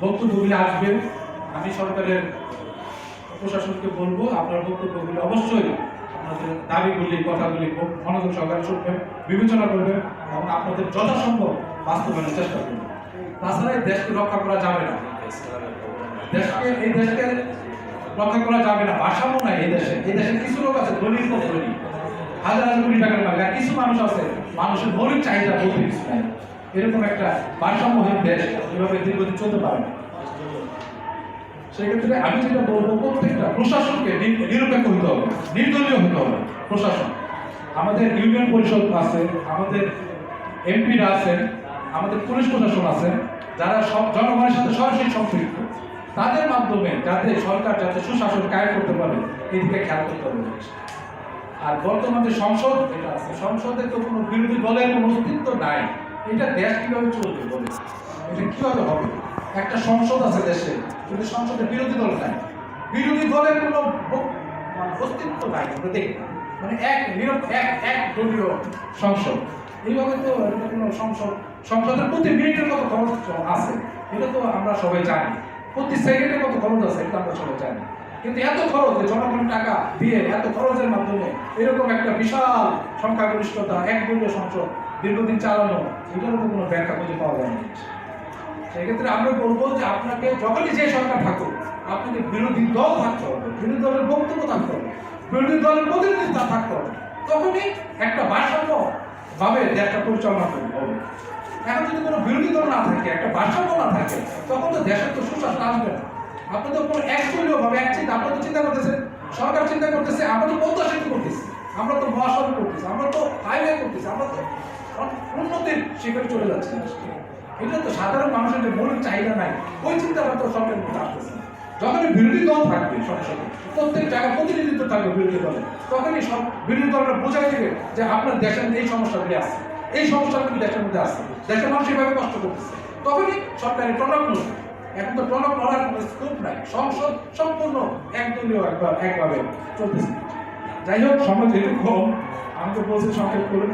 বক্তব্যগুলি আসবে। আমি সরকারের প্রশাসনকে বলবো আপনার বক্তব্যগুলি অবশ্যই আপনাদের দাবিগুলি কথাগুলি খুব মনোযোগ সহকারে শুনবেন, বিবেচনা করবেন এবং আপনাদের যথাসম্ভব বাস্তবায়নের চেষ্টা করবেন। তাছাড়া এই দেশকে রক্ষা করা যাবে না, এই দেশকে রক্ষা করা যাবে না। ভারসাম্য নাই এই দেশে কিছু লোক আছে ধনী ধনী হাজার হাজার কোটি টাকার মালিক, আর কিছু মানুষ আছে মানুষের মৌলিক চাহিদা বলতে কিছু নাই। এরকম একটা ভারসাম্যহীন দেশ এভাবে দীর্ঘদিন চলতে পারে না। সেক্ষেত্রে আমি যেটা বলবো, প্রত্যেকটা প্রশাসনকে নিরপেক্ষ হতে হবে, নির্দলীয় হতে হবে। প্রশাসন, আমাদের ইউনিয়ন পরিষদ আছে, আমাদের এমপিরা আছেন, আমাদের পুলিশ প্রশাসন আছেন, যারা সব জনগণের সাথে সরাসরি সম্পৃক্ত, তাদের মাধ্যমে যাতে সরকার যাতে সুশাসন কায়েম করতে পারে এদিকে খেয়াল করতে হবে। আর বর্তমান যে সংসদ এটা আছে, সংসদে তো কোনো বিরোধী দলের কোনো অস্তিত্ব নাই। এটা দেশ কিভাবে চলবে বলে, এটা কিভাবে হবে? একটা সংসদ আছে দেশে, কিন্তু সংসদে বিরোধী দল নাই, বিরোধী দলের কোনো অস্তিত্ব নাই। আমরা দেখি মানে এক দলীয় সংসদ। এইভাবে তো কোনো সংসদের প্রতি মিনিটের কত খরচ আছে এটা তো আমরা সবাই জানি, প্রতি সেকেন্ডে কত খরচ আছে এটা আমরা সবাই জানি। কিন্তু এত খরচ, জনগণের টাকা দিয়ে এত খরচের মাধ্যমে এরকম একটা বিশাল সংখ্যাগরিষ্ঠতা একদলীয় সংসদ দীর্ঘদিন চালানো, এটার তো কোনো ব্যাখ্যা খুঁজে পাওয়া যায় না। সেক্ষেত্রে আমরা বলবো যে আপনাকে যখনই যে সরকার থাকুক, আপনাকে বিরোধী দল থাকতে হবে, বিরোধী দলের বক্তব্য থাকতে হবে, বিরোধী দলের প্রতিনিধিত্ব থাকতে হবে, তখনই একটা ভারসাম্য ভাবে দেশটা পরিচালনা করতে হবে। এখন যদি কোনো বিরোধী দল না থাকে, একটা ভারসাম্য না থাকে, তখন তো দেশের তো সুশাসন আসবে না। আপনি তো কোনো একদলীয় ভাবে এক চিন্তা, আপনারা তো চিন্তা করতেছেন, সরকার চিন্তা করতেছে, আমরা তো পদ্মা সেতু করতেছি, আমরা তো মহাসড়ক করতেছি, আমরা তো হাইওয়ে করতেছি, আমরা তো উন্নতির শিখরে চলে যাচ্ছি। এটা তো সাধারণ মানুষের যে মৌলিক চাহিদা নাই, ওই চিন্তাটা তো সরকারের মধ্যে আসতেছে। যখনই বিরোধী দল থাকবে সংসদে, প্রত্যেক জায়গায় প্রতিনিধিত্ব থাকবে বিরোধী দলে, তখনই সব বিরোধী দলরা বোঝাই দেবে যে আপনার দেশের এই সমস্যাগুলি আছে, এই সমস্যাগুলি দেশের মধ্যে আছে, দেশের মানুষ এভাবে কষ্ট করতেছে, তখনই সরকারের টনক নড়বে। এখন তো টনক নড়ার কোনো স্কোপ নাই, সংসদ সম্পূর্ণ একদলীয় একভাবে চলতেছে। যাই হোক, সমাজ এটুকু আমাকে বলছে সংক্ষেপ করুন।